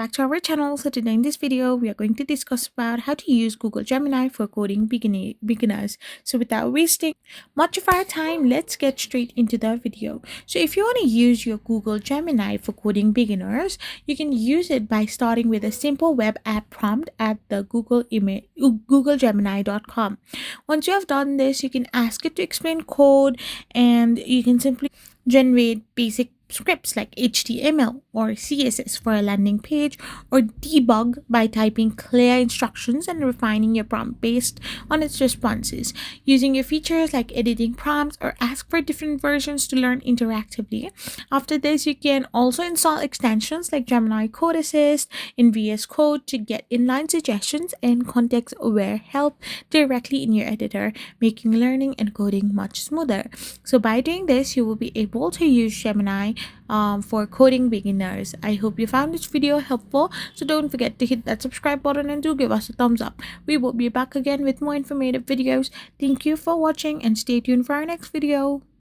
back to our channel. So today in this video, we are going to discuss about how to use Google Gemini for coding beginners. So without wasting much of our time, let's get straight into the video. So if you want to use your Google Gemini for coding beginners, you can use it by starting with a simple web app prompt at the googlegemini.com. Once you have done this, you can ask it to explain code, and you can simply generate basic scripts like HTML or CSS for a landing page, or debug by typing clear instructions and refining your prompt based on its responses. Using your features like editing prompts or ask for different versions to learn interactively. After this, you can also install extensions like Gemini Code Assist in VS Code to get inline suggestions and context-aware help directly in your editor, making learning and coding much smoother. So by doing this, you will be able to use Gemini for coding beginners. I hope you found this video helpful, so don't forget to hit that subscribe button and do give us a thumbs up. We will be back again with more informative videos. Thank you for watching and stay tuned for our next video.